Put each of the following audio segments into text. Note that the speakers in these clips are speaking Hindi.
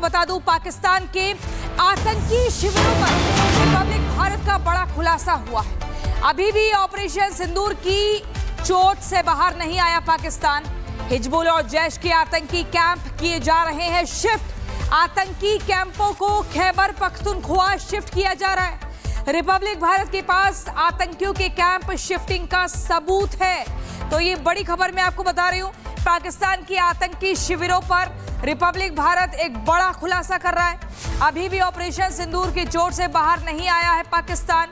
बता दूं, पाकिस्तान के आतंकी शिविरों पर रिपब्लिक भारत का बड़ा खुलासा हुआ है। अभी भी ऑपरेशन सिंदूर की चोट से बाहर नहीं आया पाकिस्तान। हिजबुल और जैश के आतंकी कैंप किए जा रहे हैं शिफ्ट। आतंकी कैंपों को खैबर पख्तूनख्वा शिफ्ट किया जा रहा है। रिपब्लिक भारत के पास आतंकियों के कैंप शिफ्टिंग का सबूत है। तो ये बड़ी खबर मैं आपको बता रही हूं। पाकिस्तान की आतंकी शिविरों पर रिपब्लिक भारत एक बड़ा खुलासा कर रहा है। अभी भी ऑपरेशन सिंदूर की चोट से बाहर नहीं आया है पाकिस्तान।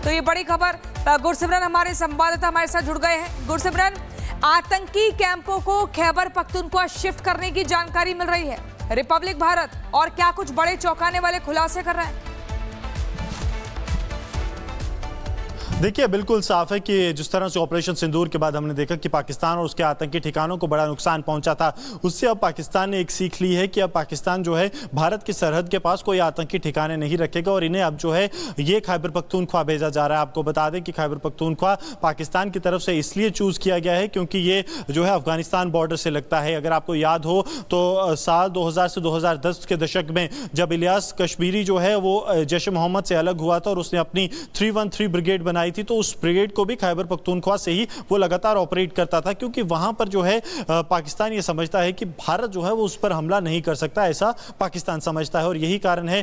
तो ये बड़ी खबर, गुरसिमरन हमारे संवाददाता हमारे साथ जुड़ गए हैं। गुरसिमरन, आतंकी कैंपों को खैबर पख्तूनख्वा शिफ्ट करने की जानकारी मिल रही है रिपब्लिक भारत, और क्या कुछ बड़े चौंकाने वाले खुलासे कर रहा है? देखिए, बिल्कुल साफ है कि जिस तरह से ऑपरेशन सिंदूर के बाद हमने देखा कि पाकिस्तान और उसके आतंकी ठिकानों को बड़ा नुकसान पहुंचा था, उससे अब पाकिस्तान ने एक सीख ली है कि अब पाकिस्तान जो है भारत की सरहद के पास कोई आतंकी ठिकाने नहीं रखेगा और इन्हें अब जो है ये खैबर पख्तूनख्वा भेजा जा रहा है। आपको बता दें कि खैबर पख्तूनख्वा पाकिस्तान की तरफ से इसलिए चूज किया गया है क्योंकि ये जो है अफगानिस्तान बॉर्डर से लगता है। अगर आपको याद हो तो साल 2000 से 2010 के दशक में जब इलियास कश्मीरी जो है वो जैश ए मोहम्मद से अलग हुआ था और उसने अपनी 313 ब्रिगेड बनाई थी, तो उस ब्रिगेड को भी खैबर पख्तूनख्वा से ही वो लगातार ऑपरेट करता था, क्योंकि वहां पर जो है पाकिस्तान ये समझता है कि भारत जो है वो उस पर हमला नहीं कर सकता, ऐसा पाकिस्तान समझता है। और यही कारण है,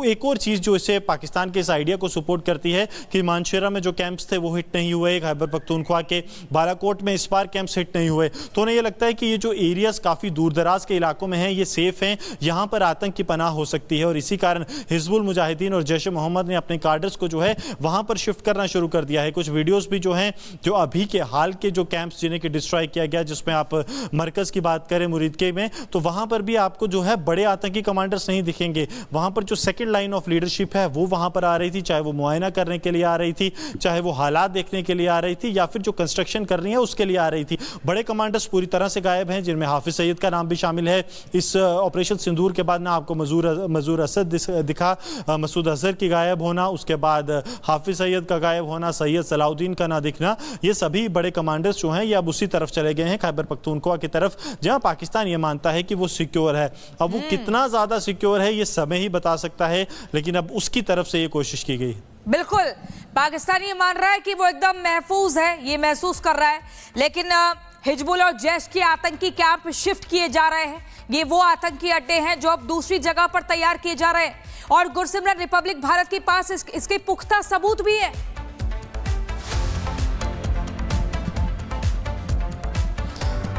एक और चीज जो इसे पाकिस्तान के इस आइडिया को सपोर्ट करती है कि मानशेरा में जो कैंप्स थे वो हिट नहीं हुए, खैबर पख्तूनख्वा के बालाकोट में इस बार कैंप्स हिट नहीं हुए, तो उन्हें यह लगता है कि ये जो एरियाज काफी दूर दराज के इलाकों में हैं ये सेफ हैं, यहां पर आतंक की पनाह हो सकती है। और इसी कारण हिजबुल मुजाहिदीन और जैश ए मोहम्मद ने अपने कार्डर्स को जो है वहां पर शिफ्ट करना शुरू कर दिया है। कुछ वीडियोस भी जो हैं, जो अभी के हाल के जो कैंप्स जिन्हें कि डिस्ट्रॉय किया गया, जिसमें आप मरकज की बात करें मुरीदके में, तो वहां पर भी आपको जो है बड़े आतंकी कमांडर्स नहीं दिखेंगे। वहां पर जो सेकंड लाइन ऑफ लीडरशिप है वो वहां पर आ रही थी, चाहे वो मुआयना करने के लिए आ रही थी, चाहे वो हालात देखने के लिए आ रही थी, या फिर जो कंस्ट्रक्शन करनी है उसके लिए आ रही थी। बड़े कमांडर्स पूरी तरह से गायब हैं, जिनमें हाफिज सईद का नाम भी शामिल है। इस ऑपरेशन सिंदूर के बाद ना आपको मजूर असद दिखा, मसूद अजहर की गायब होना, उसके बाद हाफिज सईद का गायब होना, सैयद सलाउद्दीन का ना दिखना, ये सभी बड़े कमांडर्स जो हैं ये अब उसी तरफ चले गए हैं, खैबर पख्तूनख्वा की तरफ, जहां पाकिस्तान ये मानता है कि वो सिक्योर है। अब वो कितना ज्यादा सिक्योर है ये समय ही बता सकता है, लेकिन अब उसकी तरफ से ये कोशिश की गई। बिल्कुल, पाकिस्तान ये मान रहा है कि वो एकदम महफूज है, ये महसूस कर रहा है, लेकिन हिजबुल और जैश के आतंकी कैंप शिफ्ट किए जा रहे हैं। ये वो आतंकी अड्डे हैं जो अब दूसरी जगह पर तैयार किए जा रहे हैं, और गुरसिमरन, रिपब्लिक भारत के पास इसके पुख्ता सबूत भी है।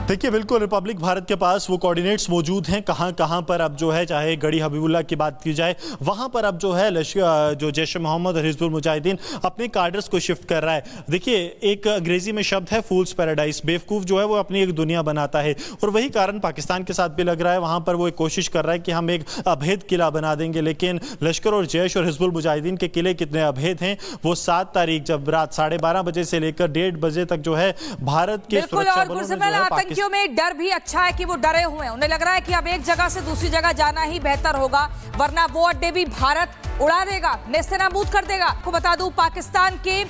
देखिए, बिल्कुल रिपब्लिक भारत के पास वो कोऑर्डिनेट्स मौजूद हैं, कहां पर अब जो है, चाहे गढ़ी हबीबुल्लाह की बात की जाए, वहां पर अब जो है जो जैश ए मोहम्मद और हिजबुल मुजाहिदीन अपने कार्डर्स को शिफ्ट कर रहा है। देखिए, एक अंग्रेजी में शब्द है फूल्स पैराडाइज, बेवकूफ जो है वो अपनी एक दुनिया बनाता है, और वही कारण पाकिस्तान के साथ भी लग रहा है। वहां पर वो एक कोशिश कर रहा है कि हम एक अभेद किला बना देंगे, लेकिन लश्कर और जैश और हिजबुल मुजाहिदीन के किले कितने अभेद हैं, वो 7 तारीख जब रात 12:30 बजे से लेकर 1:30 बजे तक जो है भारत के सुरक्षा बलों में डर भी अच्छा है कि वो डरे हुए हैं। उन्हें लग रहा है कि अब एक जगह से दूसरी जगह जाना ही बेहतर होगा, वरना वो अड्डे भी भारत उड़ा देगा, नेस्तनाबूद कर देगा। आपको बता दूं, पाकिस्तान के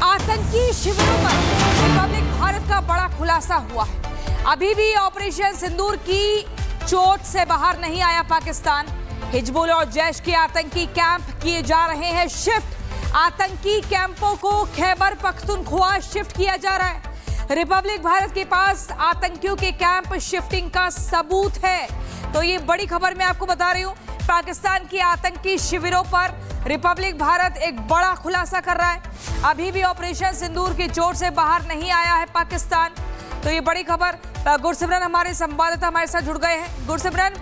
आतंकी शिविरों पर रिपब्लिक भारत का बड़ा खुलासा हुआ है। अभी भी ऑपरेशन सिंदूर की चोट से बाहर नहीं आया पाकिस्तान। हिजबुल और जैश के आतंकी कैंप किए जा रहे हैं शिफ्ट। आतंकी कैंपों को खैबर पख्तूनख्वा शिफ्ट किया जा रहा है। रिपब्लिक भारत के पास आतंकियों के कैंप शिफ्टिंग का सबूत है। तो ये बड़ी खबर मैं आपको बता रही हूं। पाकिस्तान की आतंकी शिविरों पर रिपब्लिक भारत एक बड़ा खुलासा कर रहा है। अभी भी ऑपरेशन सिंदूर की चोट से बाहर नहीं आया है पाकिस्तान। तो ये बड़ी खबर, गुरसिमरन हमारे संवाददाता हमारे साथ जुड़ गए हैं। गुरसिमरन,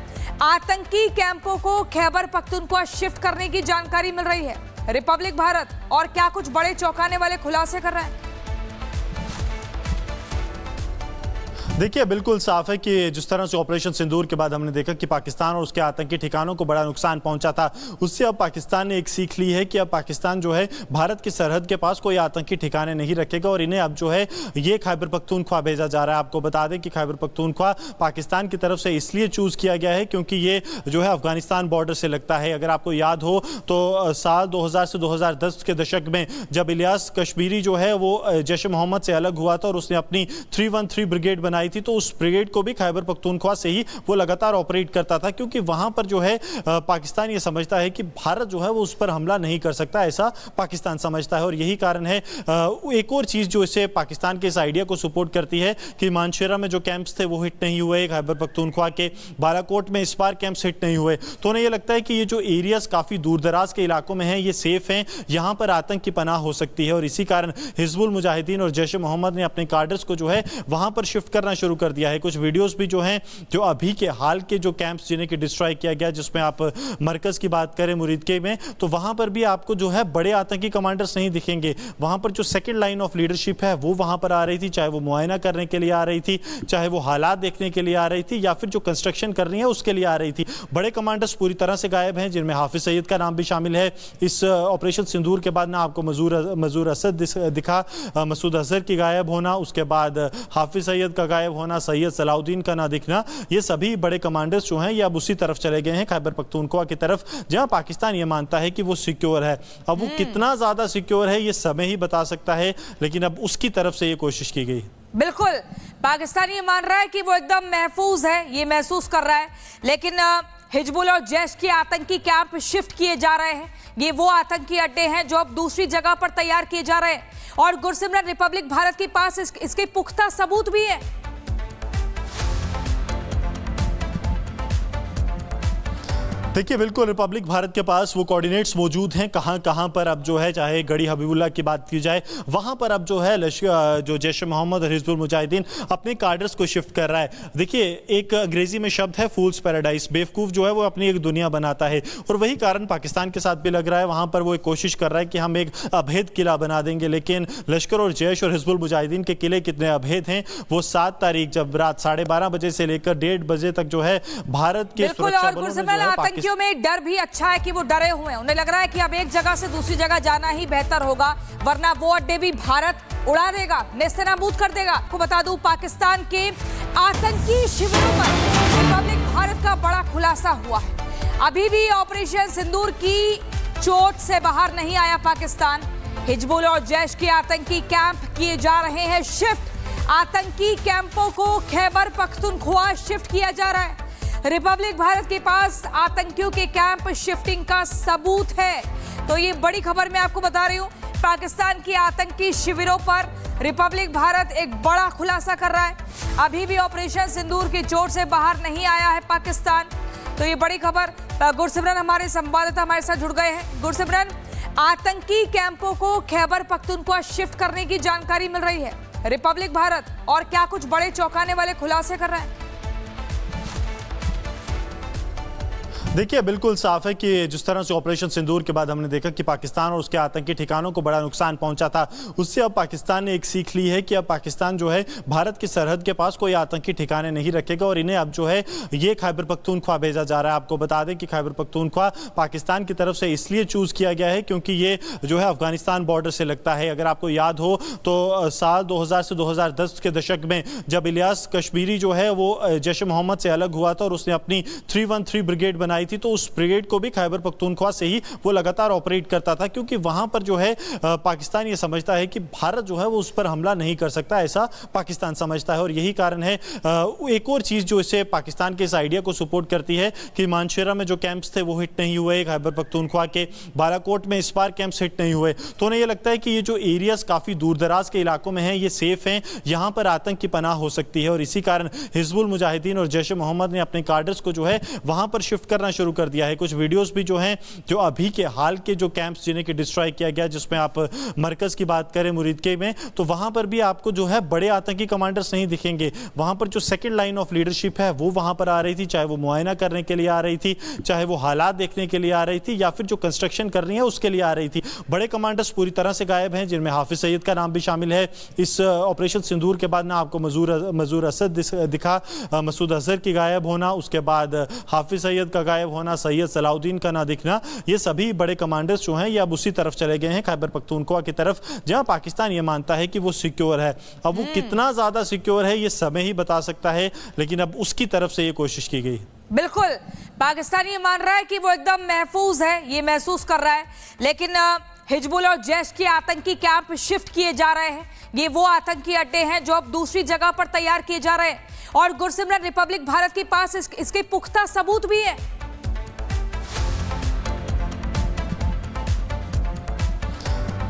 आतंकी कैंपों को खैबर पख्तूनख्वा शिफ्ट करने की जानकारी मिल रही है रिपब्लिक भारत, और क्या कुछ बड़े चौंकाने वाले खुलासे कर रहा है? देखिए, बिल्कुल साफ है कि जिस तरह से ऑपरेशन सिंदूर के बाद हमने देखा कि पाकिस्तान और उसके आतंकी ठिकानों को बड़ा नुकसान पहुंचा था, उससे अब पाकिस्तान ने एक सीख ली है कि अब पाकिस्तान जो है भारत की सरहद के पास कोई आतंकी ठिकाने नहीं रखेगा और इन्हें अब जो है ये खैबर पख्तूनख्वा भेजा जा रहा है। आपको बता दें कि खैबर पख्तूनख्वा पाकिस्तान की तरफ से इसलिए चूज किया गया है क्योंकि ये जो है अफगानिस्तान बॉर्डर से लगता है। अगर आपको याद हो तो साल 2000 से 2010 के दशक में जब इलियास कश्मीरी जो है वो जैश ए मोहम्मद से अलग हुआ था और उसने अपनी 313 ब्रिगेड बनाई बनाई थी तो उस ब्रिगेड को भी खैबर पख्तूनख्वा से ही वो लगातार ऑपरेट करता था, क्योंकि वहां पर जो है पाकिस्तान ये समझता है कि भारत जो है वो उस पर हमला नहीं कर सकता, ऐसा पाकिस्तान समझता है। और यही कारण है एक और चीज जो इसे पाकिस्तान के इस आइडिया को सपोर्ट करती है कि मानशेरा में जो कैंप्स थे वो हिट नहीं हुए, खैबर पख्तूनख्वा के बालाकोट में इस बार कैंप्स हिट नहीं हुए, तो उन्हें ये लगता है कि ये जो एरियाज काफी दूर दराज के इलाकों में हैं ये सेफ हैं, यहाँ पर आतंक की पनाह हो सकती है। और इसी कारण हिजबुल मुजाहिदीन और जैश ए मोहम्मद ने अपने कार्डर्स को जो है वहां पर शिफ्ट करना शुरू कर दिया है। कुछ वीडियोस भी जो हैं जो अभी के हाल के जो कैंप्स जिन्हें कि डिस्ट्रॉय किया गया, जिसमें आप मरकज की बात करें मुरीदके में, तो वहां पर भी आपको जो है बड़े आतंकी कमांडर्स नहीं दिखेंगे। वहां पर जो सेकंड लाइन ऑफ लीडरशिप है वो वहां पर आ रही थी, चाहे वो मुआयना करने के लिए आ रही थी, चाहे वो हालात देखने के लिए आ रही थी, या फिर जो कंस्ट्रक्शन कर रही है उसके लिए आ रही थी। बड़े कमांडर्स पूरी तरह से गायब हैं, जिनमें हाफिज सईद का नाम भी शामिल है। इस ऑपरेशन सिंदूर के बाद ना आपको मजूर असद दिखा, मसूद अजहर की गायब होना, उसके बाद हाफिज सईद का गायब होना, सैयद सलाउद्दीन का ना दिखना, ये सभी बड़े कमांडर्स जो हैं ये अब उसी तरफ चले गए हैं, खैबर पख्तूनख्वा की तरफ, जहां पाकिस्तान ये मानता है कि वो सिक्योर है। अब वो कितना ज्यादा सिक्योर है ये समय ही बता सकता है, लेकिन अब उसकी तरफ से ये कोशिश की गई। बिल्कुल, पाकिस्तान ये मान रहा है कि वो एकदम महफूज है, ये महसूस कर रहा है, लेकिन हिजबुल और जैश के आतंकी कैंप शिफ्ट किए जा रहे हैं। ये वो आतंकी अड्डे हैं जो अब दूसरी जगह पर तैयार किए जा रहे हैं, और गुरसिमरन रिपब्लिक भारत के पास इसके पुख्ता सबूत भी है। देखिए, बिल्कुल रिपब्लिक भारत के पास वो कोऑर्डिनेट्स मौजूद हैं, कहां कहां पर अब जो है, चाहे गढ़ी हबीबुल्लाह की बात की जाए, वहां पर अब जो है जो जैश ए मोहम्मद और हिजबुल मुजाहिदीन अपने कार्डर्स को शिफ्ट कर रहा है। देखिए, एक अंग्रेजी में शब्द है फूल्स पैराडाइज, बेवकूफ जो है वो अपनी एक दुनिया बनाता है, और वही कारण पाकिस्तान के साथ भी लग रहा है। वहां पर वो एक कोशिश कर रहा है कि हम एक अभेद किला बना देंगे, लेकिन लश्कर और जैश और हिजबुल मुजाहिदीन के किले कितने अभेद हैं, वो 7 तारीख जब रात 12:30 बजे से लेकर 1:30 बजे तक जो है भारत के सुरक्षा बलों ने जो है में डर भी अच्छा है कि वो डरे हुए हैं। उन्हें लग रहा है कि अब एक जगह से दूसरी जगह जाना ही बेहतर होगा, वरना वो अड्डे भी भारत उड़ा देगा, नेस्तनाबूद कर देगा। आपको बता दूं, पाकिस्तान के आतंकी शिविरों पर रिपब्लिक भारत का बड़ा खुलासा हुआ है। अभी भी ऑपरेशन सिंदूर की चोट से बाहर नहीं आया पाकिस्तान। हिजबुल और जैश के आतंकी कैंप किए जा रहे हैं शिफ्ट। आतंकी कैंपों को खैबर पख्तूनख्वा शिफ्ट किया जा रहा है। रिपब्लिक भारत के पास आतंकियों के कैंप शिफ्टिंग का सबूत है। तो ये बड़ी खबर मैं आपको बता रही हूं, पाकिस्तान की आतंकी शिविरों पर रिपब्लिक भारत एक बड़ा खुलासा कर रहा है। अभी भी ऑपरेशन सिंदूर की चोट से बाहर नहीं आया है पाकिस्तान। तो ये बड़ी खबर, गुरसिमरन हमारे संवाददाता हमारे साथ जुड़ गए हैं। गुरसिमरन, आतंकी कैंपों को खैबर पख्तूनख्वा शिफ्ट करने की जानकारी मिल रही है रिपब्लिक भारत, और क्या कुछ बड़े चौंकाने वाले खुलासे कर रहा है? देखिए, बिल्कुल साफ है कि जिस तरह से ऑपरेशन सिंदूर के बाद हमने देखा कि पाकिस्तान और उसके आतंकी ठिकानों को बड़ा नुकसान पहुंचा था, उससे अब पाकिस्तान ने एक सीख ली है कि अब पाकिस्तान जो है भारत की सरहद के पास कोई आतंकी ठिकाने नहीं रखेगा, और इन्हें अब जो है ये खैबर पख्तूनख्वा भेजा जा रहा है। आपको बता दें कि खैबर पख्तूनख्वा पाकिस्तान की तरफ से इसलिए चूज किया गया है क्योंकि ये जो है अफगानिस्तान बॉर्डर से लगता है। अगर आपको याद हो तो साल 2000 से 2010 के दशक में जब इलियास कश्मीरी जो है वो जैश ए मोहम्मद से अलग हुआ था और उसने अपनी 313 ब्रिगेड बनाई थी, तो उस ब्रिगेड को भी खैबर पख्तूनख्वा से ही वो लगातार ऑपरेट करता था, क्योंकि वहां पर जो है पाकिस्तान ये समझता है कि भारत जो है वो उस पर हमला नहीं कर सकता, ऐसा पाकिस्तान समझता है। और यही कारण है एक और चीज जो इसे पाकिस्तान के इस आइडिया को सपोर्ट करती है कि मानशेरा में जो कैंप्स थे वो हिट नहीं हुए, खैबर पख्तूनख्वा के बालाकोट में इस बार कैंप्स हिट नहीं हुए, तो उन्हें ये लगता है कि ये जो एरियाज काफी दूर दराज के इलाकों में हैं ये सेफ हैं, यहाँ पर आतंक की पनाह हो सकती है। और इसी कारण हिजबुल मुजाहिदीन और जैश ए मोहम्मद ने अपने कार्डर्स को जो है वहां पर शिफ्ट करना शुरू कर दिया है। कुछ वीडियोस भी जो हैं जो अभी के हाल के जो कैंप्स जिन्हें कि डिस्ट्रॉय किया गया, जिसमें आप मरकज की बात करें मुरीदके में, तो वहां पर भी आपको जो है बड़े आतंकी कमांडर्स नहीं दिखेंगे। वहां पर जो सेकंड लाइन ऑफ लीडरशिप है वो वहां पर आ रही थी, चाहे वो मुआयना करने के लिए आ रही थी, चाहे वो हालात देखने के लिए आ रही थी, या फिर जो कंस्ट्रक्शन कर रही है उसके लिए आ रही थी। बड़े कमांडर्स पूरी तरह से गायब हैं, जिनमें हाफिज सईद का नाम भी शामिल है। इस ऑपरेशन सिंदूर के बाद ना आपको मजूर असद दिखा, मसूद अजहर की गायब होना, उसके बाद हाफिज सईद का गायब होना, सैयद सलाउद्दीन का ना दिखना, ये सभी बड़े कमांडर्स जो हैं ये अब उसी तरफ चले गए हैं, खैबर पख्तूनख्वा की तरफ, जहां पाकिस्तान ये मानता है कि वो सिक्योर है। अब वो कितना ज्यादा सिक्योर है ये समय ही बता सकता है, लेकिन अब उसकी तरफ से ये कोशिश की गई। बिल्कुल, पाकिस्तान ये मान रहा है कि वो एकदम महफूज है, ये महसूस कर रहा है, लेकिन हिजबुल और जैश के आतंकी कैंप शिफ्ट किए जा रहे हैं। ये वो आतंकी अड्डे हैं जो अब दूसरी जगह पर तैयार किए जा रहे हैं और गुरसिमरन रिपब्लिक भारत के पास इसके पुख्ता सबूत भी है।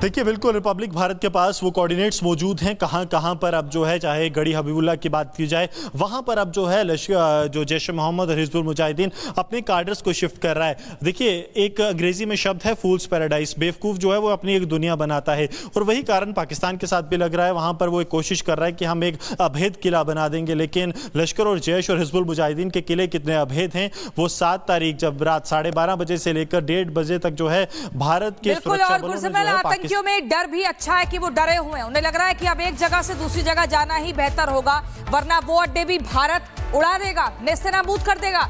देखिए बिल्कुल रिपब्लिक भारत के पास वो कोऑर्डिनेट्स मौजूद हैं कहां कहां पर अब जो है, चाहे गढ़ी हबीबुल्ला की बात की जाए, वहां पर अब जो है लश्कर जो जैश ए मोहम्मद और हिजबुल मुजाहिदीन अपने कार्डर्स को शिफ्ट कर रहा है। देखिए एक अंग्रेजी में शब्द है फूल्स पैराडाइज, बेवकूफ़ जो है वो अपनी एक दुनिया बनाता है और वही कारण पाकिस्तान के साथ भी लग रहा है। वहां पर वो एक कोशिश कर रहा है कि हम एक अभेद किला बना देंगे, लेकिन लश्कर और जैश और हिजबुल मुजाहिदीन के किले कितने अभेद हैं वो 7 तारीख जब रात 12:30 बजे से लेकर 1:30 बजे तक जो है भारत के सुरक्षा बलों ने जो है में डर भी अच्छा है कि वो डरे हुए हैं। उन्हें लग रहा है कि अब एक जगह से दूसरी जगह जाना ही बेहतर होगा, वरना वो अड्डे भी भारत उड़ा देगा, नेस्तनाबूद कर देगा।